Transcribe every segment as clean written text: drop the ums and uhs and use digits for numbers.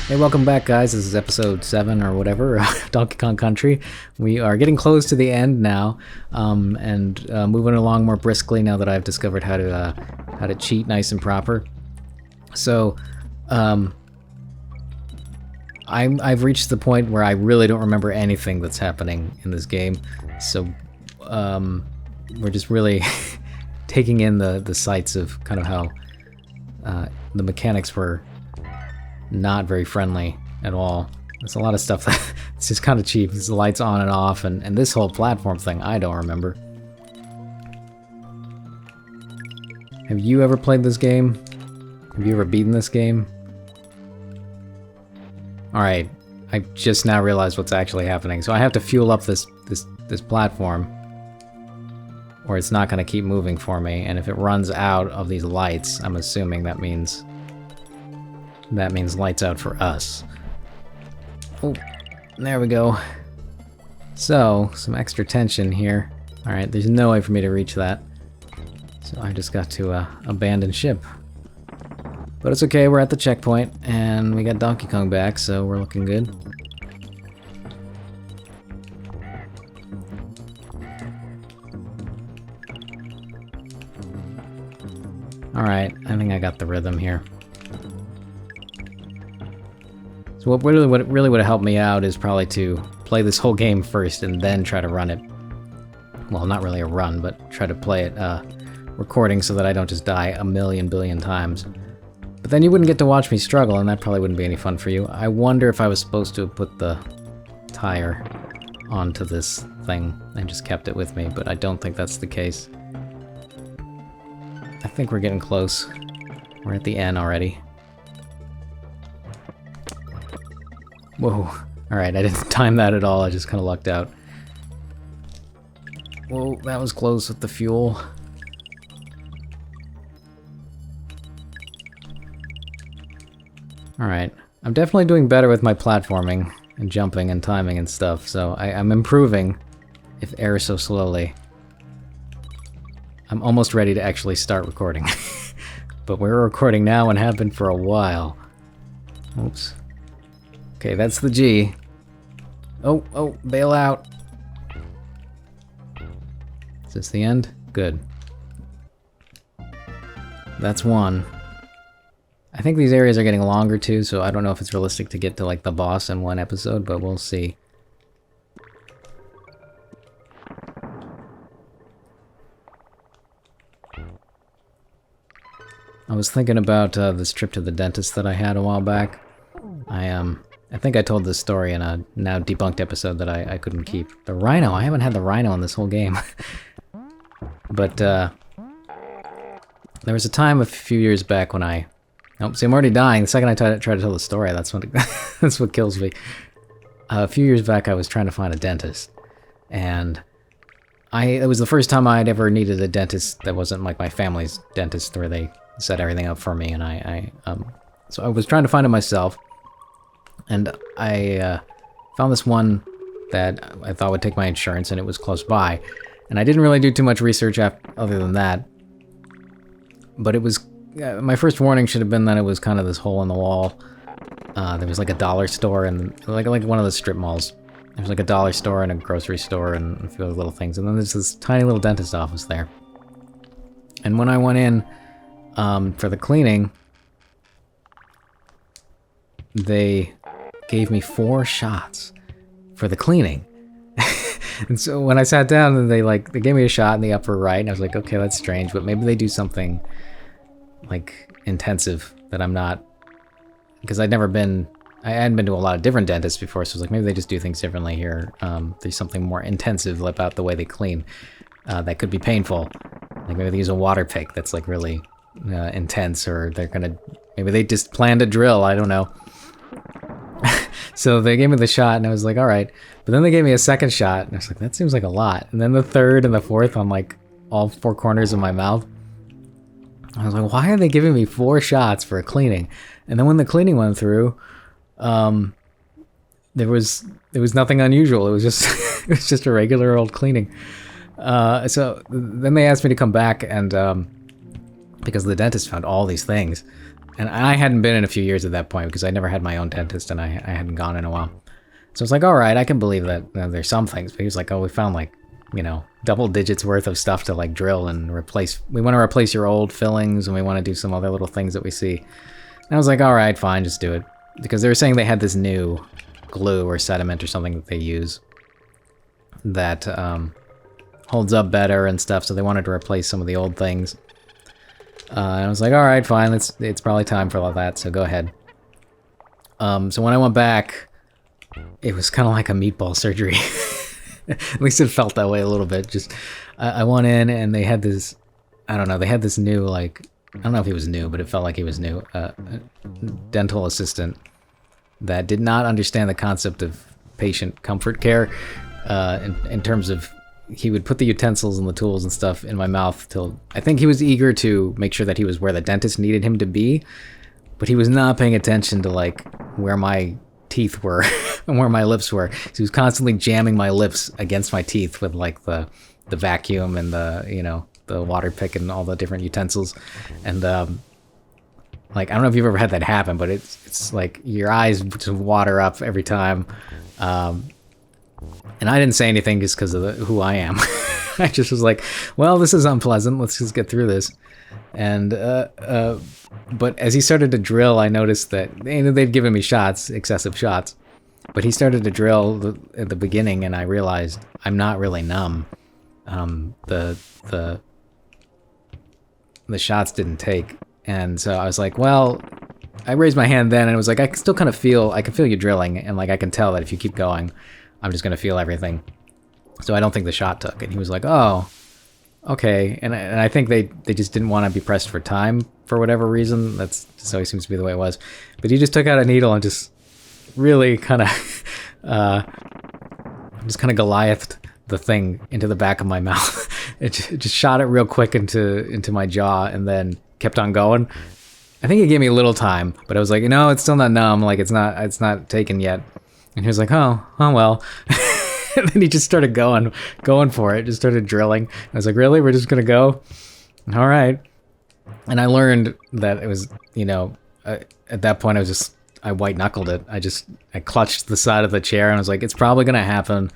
Hey, welcome back, guys. This is episode 7 or whatever, Donkey Kong Country. We are getting close to the end now, and moving along more briskly now that I've discovered how to cheat nice and proper. So, I've reached the point where I really don't remember anything that's happening in this game. So, we're just really taking in the sights of kind of how the mechanics were not very friendly at all. There's a lot of stuff that it's just kind of cheap. There's the lights on and off, and this whole platform thing, I don't remember. Have you ever played this game? Have you ever beaten this game? Alright, I just now realized what's actually happening. So I have to fuel up this platform, or it's not going to keep moving for me, and if it runs out of these lights, I'm assuming that means lights out for us. Oh, there we go. So, some extra tension here. Alright, there's no way for me to reach that. So I just got to abandon ship. But it's okay, we're at the checkpoint, and we got Donkey Kong back, so we're looking good. Alright, I think I got the rhythm here. So what really would have helped me out is probably to play this whole game first and then try to run it. Well, not really a run, but try to play it recording so that I don't just die a billion times. But then you wouldn't get to watch me struggle, and that probably wouldn't be any fun for you. I wonder if I was supposed to have put the tire onto this thing and just kept it with me, but I don't think that's the case. I think we're getting close. We're at the end already. Whoa. Alright, I didn't time that at all, I just kind of lucked out. Whoa, that was close with the fuel. Alright, I'm definitely doing better with my platforming and jumping and timing and stuff, so I'm improving, if ever so slowly. I'm almost ready to actually start recording. But we're recording now and have been for a while. Oops. Okay, that's the G. Oh, bail out. Is this the end? Good. That's one. I think these areas are getting longer too, so I don't know if it's realistic to get to like the boss in one episode, but we'll see. I was thinking about this trip to the dentist that I had a while back. I think I told this story in a now debunked episode that I couldn't keep. The rhino, I haven't had the rhino in this whole game. But there was a time a few years back when I... Oh, see, I'm already dying. The second I try to tell the story, that's what that's what kills me. A few years back I was trying to find a dentist. And it was the first time I'd ever needed a dentist that wasn't like my family's dentist where they set everything up for me, and so I was trying to find it myself, and I found this one that I thought would take my insurance, and it was close by, and I didn't really do too much research other than that, but it was, my first warning should have been that it was kind of this hole in the wall. There was like a dollar store, and like one of the strip malls. There was like a dollar store and a grocery store and a few other little things, and then there's this tiny little dentist office there. And when I went in for the cleaning, they gave me 4 shots for the cleaning. And so when I sat down, and they gave me a shot in the upper right, and I was like, okay, that's strange, but maybe they do something like intensive that I'm not, because I hadn't been to a lot of different dentists before, so I was like, maybe they just do things differently here. There's something more intensive about the way they clean that could be painful. Like maybe they use a water pick that's like really intense, or maybe they just planned a drill, I don't know. So they gave me the shot, and I was like, alright. But then they gave me a second shot, and I was like, that seems like a lot. And then the third and the fourth on like all 4 corners of my mouth. I was like, why are they giving me 4 shots for a cleaning? And then when the cleaning went through, there was nothing unusual. It was just a regular old cleaning. So then they asked me to come back, and because the dentist found all these things, And I hadn't been in a few years at that point because I never had my own dentist and I hadn't gone in a while. So it's like, all right, I can believe that there's some things. But he was like, oh, we found like, you know, double digits worth of stuff to like drill and replace. We want to replace your old fillings and we want to do some other little things that we see. And I was like, all right, fine, just do it. Because they were saying they had this new glue or sediment or something that they use that holds up better and stuff. So they wanted to replace some of the old things. And I was like, all right, fine, it's probably time for all that, so go ahead. So when I went back, it was kind of like a meatball surgery. At least it felt that way a little bit. Just, I went in and they had this, I don't know, they had this new, like, I don't know if he was new, but it felt like he was new, dental assistant that did not understand the concept of patient comfort care in terms of he would put the utensils and the tools and stuff in my mouth till I think he was eager to make sure that he was where the dentist needed him to be, but he was not paying attention to like where my teeth were and where my lips were. So he was constantly jamming my lips against my teeth with like the vacuum and the, you know, the water pick and all the different utensils. And like, I don't know if you've ever had that happen, but it's like your eyes just water up every time. And I didn't say anything just because of who I am. I just was like, well, this is unpleasant. Let's just get through this. And, but as he started to drill, I noticed that they'd given me shots, excessive shots. But he started to drill at the beginning, and I realized I'm not really numb. The shots didn't take. And so I was like, well, I raised my hand then, and it was like, I can still kind of feel, I can feel you drilling, and like I can tell that if you keep going, I'm just going to feel everything. So I don't think the shot took. And he was like, oh, okay. And I think they just didn't want to be pressed for time for whatever reason. That's just always seems to be the way it was. But he just took out a needle and just really kind of, just kind of Goliathed the thing into the back of my mouth. It just shot it real quick into my jaw and then kept on going. I think it gave me a little time, but I was like, you know, it's still not numb. Like it's not taken yet. And he was like, oh well. And then he just started going for it. Just started drilling. I was like, really? We're just going to go? All right. And I learned that it was, you know, at that point I white knuckled it. I clutched the side of the chair and I was like, it's probably going to happen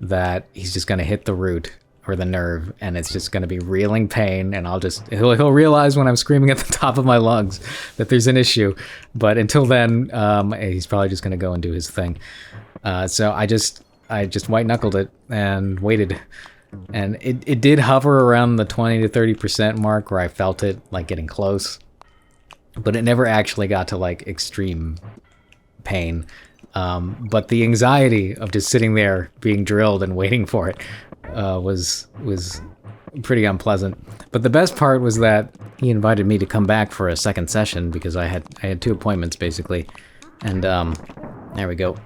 that he's just going to hit the root or the nerve and it's just going to be reeling pain. And he'll realize when I'm screaming at the top of my lungs that there's an issue. But until then, he's probably just going to go and do his thing. So I just white knuckled it and waited. And it did hover around the 20 to 30% mark where I felt it like getting close. But it never actually got to like extreme pain. But the anxiety of just sitting there being drilled and waiting for it was pretty unpleasant. But the best part was that he invited me to come back for a second session because I had 2 appointments basically. And there we go.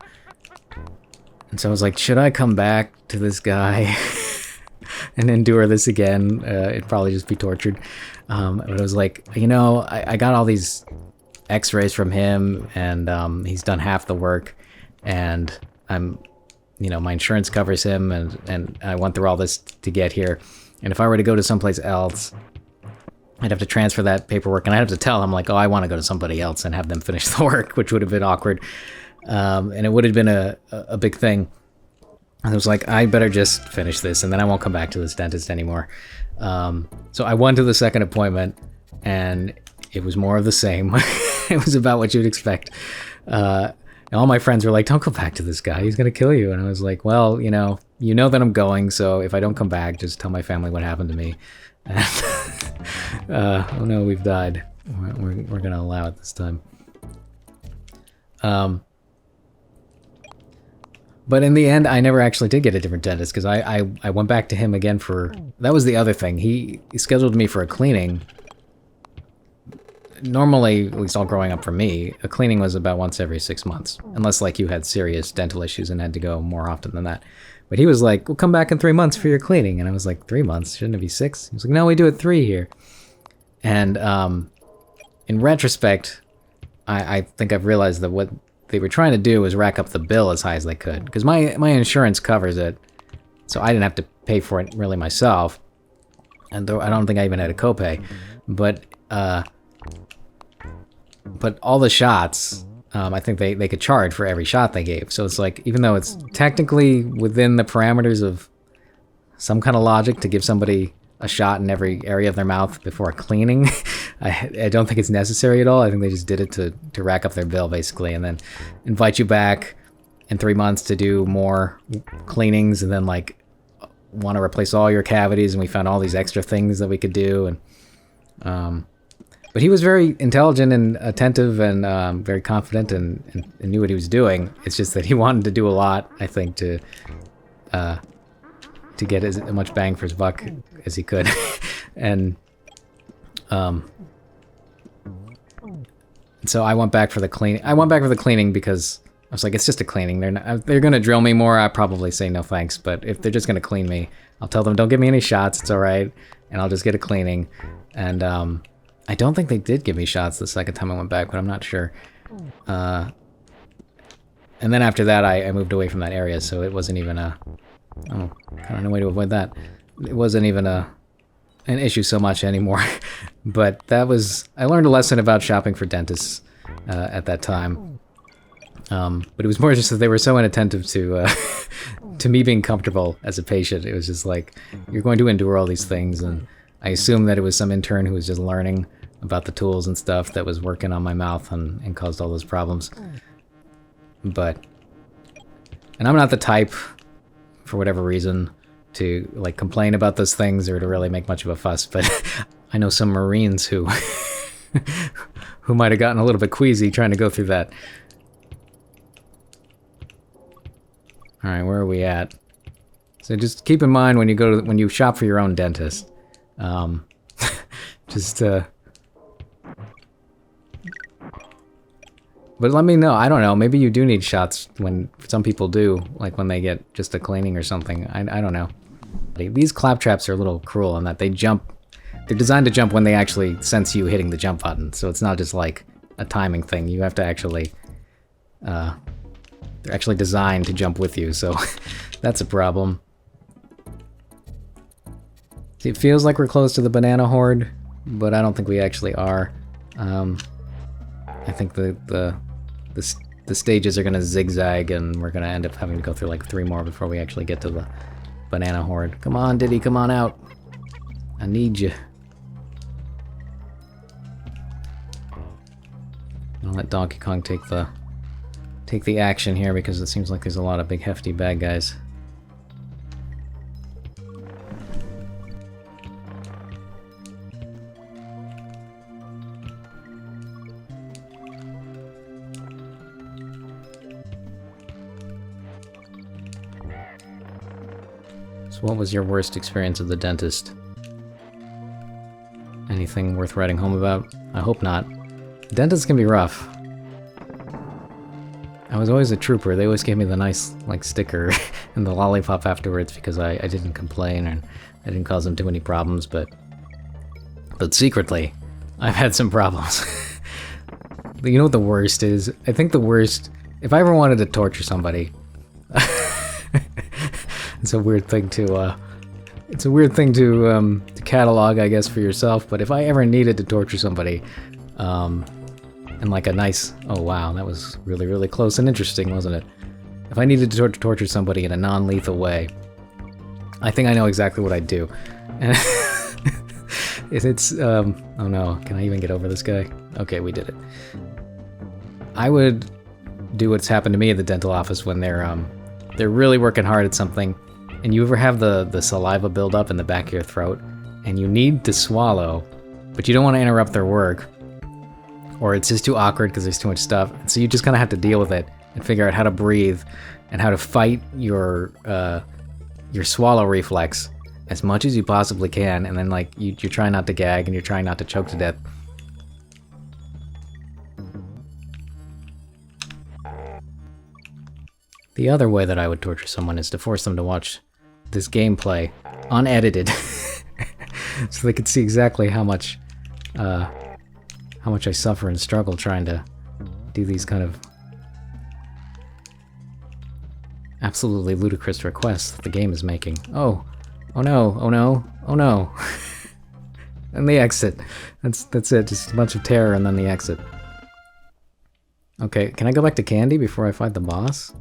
And so I was like, should I come back to this guy and endure this again? It'd probably just be tortured. But I was like, you know, I got all these x-rays from him and he's done half the work and you know, my insurance covers him and I went through all this to get here. And if I were to go to someplace else, I'd have to transfer that paperwork and I'd have to tell him like, oh, I want to go to somebody else and have them finish the work, which would have been awkward. And it would have been a big thing. And I was like, I better just finish this and then I won't come back to this dentist anymore. So I went to the second appointment and it was more of the same. It was about what you'd expect. And all my friends were like, don't go back to this guy. He's going to kill you. And I was like, well, you know that I'm going. So if I don't come back, just tell my family what happened to me. And, oh no, we've died. We're going to allow it this time. But in the end, I never actually did get a different dentist because I went back to him again for... That was the other thing. He scheduled me for a cleaning. Normally, at least all growing up for me, a cleaning was about once every 6 months. Unless like you had serious dental issues and had to go more often than that. But he was like, we'll come back in 3 months for your cleaning. And I was like, 3 months? Shouldn't it be 6? He was like, no, we do it 3 here. And in retrospect, I think I've realized that what they were trying to do was rack up the bill as high as they could. Because my insurance covers it. So I didn't have to pay for it really myself. And though I don't think I even had a copay. But But all the shots, I think they could charge for every shot they gave. So it's like, even though it's technically within the parameters of some kind of logic to give somebody a shot in every area of their mouth before cleaning, I don't think it's necessary at all. I think they just did it to rack up their bill, basically, and then invite you back in 3 months to do more cleanings, and then like want to replace all your cavities, and we found all these extra things that we could do. And but he was very intelligent and attentive and very confident and knew what he was doing. It's just that he wanted to do a lot, I think, to get as much bang for his buck as he could. And so I went back for the cleaning. I went back for the cleaning because I was like, it's just a cleaning. They're gonna drill me more. I probably say no thanks. But if they're just gonna clean me, I'll tell them don't give me any shots. It's all right, and I'll just get a cleaning. And I don't think they did give me shots the second time I went back, but I'm not sure. And then after that, I moved away from that area, so it wasn't even a... Oh, kind of no way to avoid that. It wasn't even an issue so much anymore. But that was... I learned a lesson about shopping for dentists at that time. But it was more just that they were so inattentive to to me being comfortable as a patient. It was just like, you're going to endure all these things, and I assumed that it was some intern who was just learning about the tools and stuff that was working on my mouth and caused all those problems. But... And I'm not the type, for whatever reason, to like complain about those things or to really make much of a fuss, but I know some Marines who who might have gotten a little bit queasy trying to go through that. Alright, where are we at? So just keep in mind when you shop for your own dentist. But let me know. I don't know. Maybe you do need shots when some people do, like when they get just a cleaning or something. I don't know. These claptraps are a little cruel in that they jump. They're designed to jump when they actually sense you hitting the jump button. So it's not just like a timing thing. You have to actually... they're actually designed to jump with you, so that's a problem. See, it feels like we're close to the banana horde, but I don't think we actually are. I think the stages are gonna zigzag, and we're gonna end up having to go through like 3 more before we actually get to the banana horde. Come on, Diddy, come on out. I need you. I'll let Donkey Kong take the action here because it seems like there's a lot of big hefty bad guys. So what was your worst experience at the dentist? Anything worth writing home about? I hope not. Dentists can be rough. I was always a trooper. They always gave me the nice, like, sticker and the lollipop afterwards because I didn't complain and I didn't cause them too many problems, but secretly, I've had some problems. You know what the worst is? I think the worst... If I ever wanted to torture somebody... It's a weird thing to, to catalog, I guess, for yourself, but if I ever needed to torture somebody, and like a nice... Oh wow, that was really, really close and interesting, wasn't it? If I needed to torture somebody in a non-lethal way, I think I know exactly what I'd do. And it's... oh no, can I even get over this guy? Okay, we did it. I would do what's happened to me at the dental office when they're really working hard at something, and you ever have the saliva build up in the back of your throat, and you need to swallow, but you don't want to interrupt their work, or it's just too awkward because there's too much stuff, so you just kind of have to deal with it and figure out how to breathe and how to fight your swallow reflex as much as you possibly can, and then like you're trying not to gag and you're trying not to choke to death. The other way that I would torture someone is to force them to watch this gameplay unedited, so they could see exactly how much I suffer and struggle trying to do these kind of absolutely ludicrous requests that the game is making. Oh no, oh no, oh no. And the exit. That's it, just a bunch of terror and then the exit. Okay, can I go back to Candy before I fight the boss?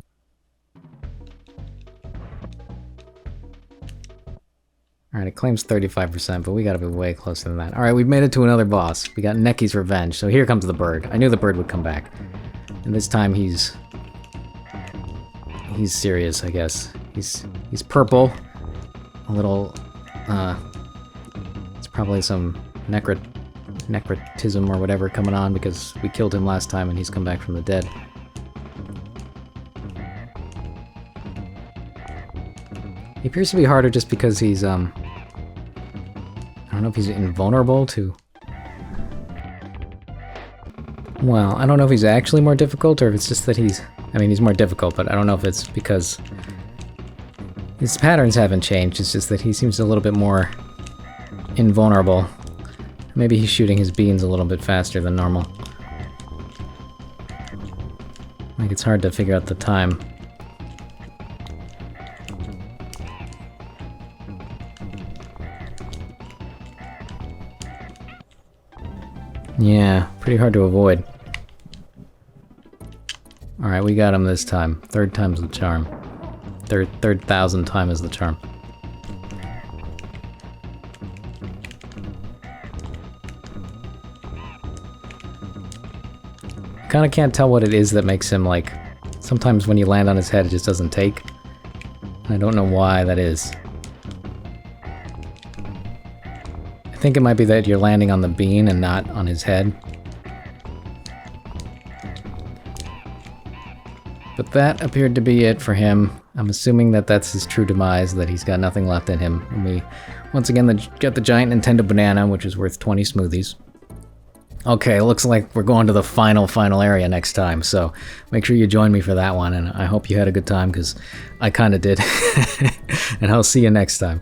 Alright, it claims 35%, but we gotta be way closer than that. Alright, we've made it to another boss. We got Necky's Revenge, so here comes the bird. I knew the bird would come back. And this time he's serious, I guess. He's purple. A little, it's probably some necrotism or whatever coming on because we killed him last time and he's come back from the dead. He appears to be harder just because he's, I don't know if he's invulnerable to... Well, I don't know if he's actually more difficult or if it's just that he's... I mean, he's more difficult, but I don't know if it's because his patterns haven't changed. It's just that he seems a little bit more invulnerable. Maybe he's shooting his beans a little bit faster than normal. Like, it's hard to figure out the time. Yeah, pretty hard to avoid. Alright, we got him this time. Third time's the charm. Third thousand time is the charm. Kinda can't tell what it is that makes him, like... Sometimes when you land on his head, it just doesn't take. I don't know why that is. I think it might be that you're landing on the bean and not on his head. But that appeared to be it for him. I'm assuming that that's his true demise, that he's got nothing left in him. And we, once again, get the giant Nintendo banana, which is worth 20 smoothies. Okay, looks like we're going to the final area next time, so make sure you join me for that one, and I hope you had a good time, because I kinda did. And I'll see you next time.